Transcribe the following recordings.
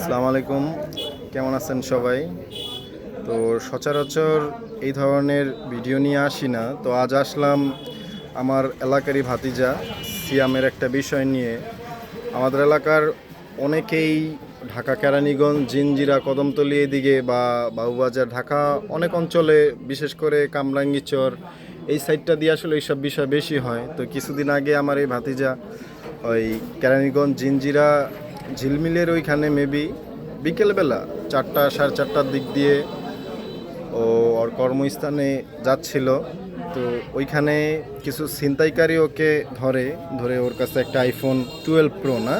আসসালামু আলাইকুম, কেমন আছেন সবাই? তো সচরাচর এই ধরনের ভিডিও নিয়ে আসি না, তো আজ আসলাম আমার এলাকারই ভাতিজা সিয়ামের একটা বিষয় নিয়ে। আমাদের এলাকার অনেকেই ঢাকা কেরানীগঞ্জ জিঞ্জিরা কদমতলী এদিকে বা বাবুবাজার ঢাকা অনেক অঞ্চলে, বিশেষ করে কামরাঙ্গীচর এই সাইডটা দিয়ে আসলে এইসব বিষয় বেশি হয়। তো কিছুদিন আগে আমার এই ভাতিজা ওই কেরানীগঞ্জ জিঞ্জিরা ঝিলমিলের ওইখানে মেবি বিকেলবেলা 4টা সাড়ে 4টার দিক দিয়ে ও ওর কর্মস্থানে যাচ্ছিল। তো ওইখানে কিছু ছিনতাইকারী ওকে ধরে ধরে ওর কাছে একটা আইফোন 12 প্রো, না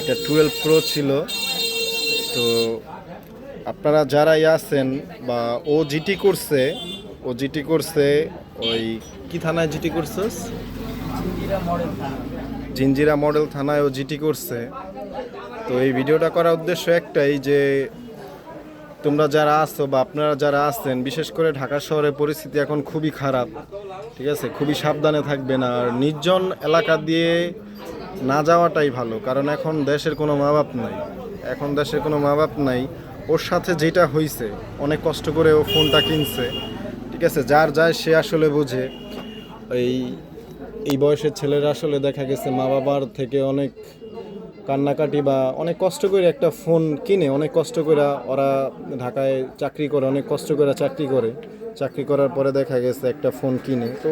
একটা 12 প্রো ছিল। তো আপনারা যারাই আছেন বা ও জিটি করছে ওই কি থানায় জিটি করছিস? জিঞ্জিরা মডেল থানায় ও জিটি করছে। তো এই ভিডিওটা করার উদ্দেশ্য একটাই যে তোমরা যারা আছো বা আপনারা যারা আছেন, বিশেষ করে ঢাকা শহরের পরিস্থিতি এখন খুবই খারাপ, ঠিক আছে? খুবই সাবধানে থাকবেন আর নির্জন এলাকা দিয়ে না যাওয়াটাই ভালো, কারণ এখন দেশের কোনো মা বাপ নাই। ওর সাথে যেটা হয়েছে, অনেক কষ্ট করে ও ফোনটা কিনছে, ঠিক আছে? যার যায় সে আসলে বোঝে। এই এই বয়সের ছেলেরা আসলে দেখা গেছে মা বাবার থেকে অনেক কান্নাকাটি বা অনেক কষ্ট করে একটা ফোন কিনে, অনেক কষ্ট করে ওরা ঢাকায় চাকরি করে, অনেক কষ্ট করে চাকরি করার পরে দেখা গেছে একটা ফোন কিনে। তো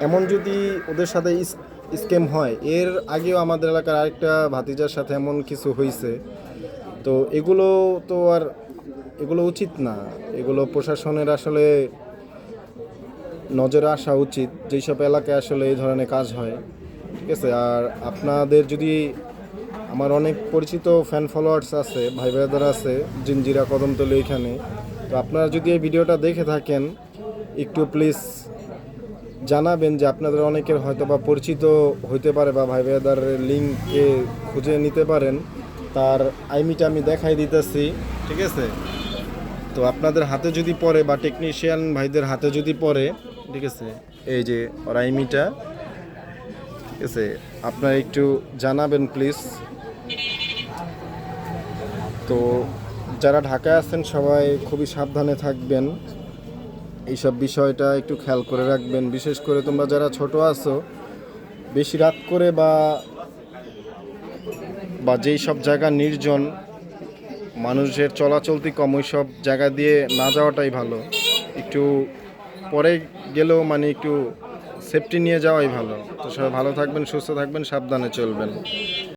এমন যদি ওদের সাথে স্ক্যাম হয়, এর আগেও আমাদের এলাকার আরেকটা ভাতিজার সাথে এমন কিছু হয়েছে। তো এগুলো উচিত না, এগুলো প্রশাসনের আসলে নজরে আসা উচিত, যেসব এলাকায় আসলে এই ধরনের কাজ হয়, ঠিক আছে? আর আপনাদের যদি, আমার অনেক পরিচিত ফ্যান ফলোয়ার্স আছে, ভাই ব্রাদার আছে জিঞ্জিরা কদমতলী এখানে। তো আপনারা যদি এই ভিডিওটা দেখে থাকেন, একটু প্লিজ জানাবেন যে আপনাদের অনেকের হয়তো বা পরিচিত হইতে পারে বা ভাই ব্রাদারের লিঙ্কে খুঁজে নিতে পারেন। তার আইমিটা আমি দেখাই দিতেছি, ঠিক আছে? তো আপনাদের হাতে যদি পড়ে বা টেকনিশিয়ান ভাইদের হাতে যদি পড়ে, ঠিক আছে, এই যে ওর আইমিটা, ঠিক আছে, আপনারা একটু জানাবেন প্লিজ। তো যারা ঢাকায় আছেন সবাই খুবই সাবধানে থাকবেন, এইসব বিষয়টা একটু খেয়াল করে রাখবেন। বিশেষ করে তোমরা যারা ছোট আছো, বেশি রাত করে বা বা যেই সব জায়গা নির্জন, মানুষের চলাচলতি কম, ওই সব জায়গা দিয়ে না যাওয়াটাই ভালো। একটু পরে গেলেও মানে একটু সেফটি নিয়ে যাওয়াই ভালো। তো সবাই ভালো থাকবেন, সুস্থ থাকবেন, সাবধানে চলবেন।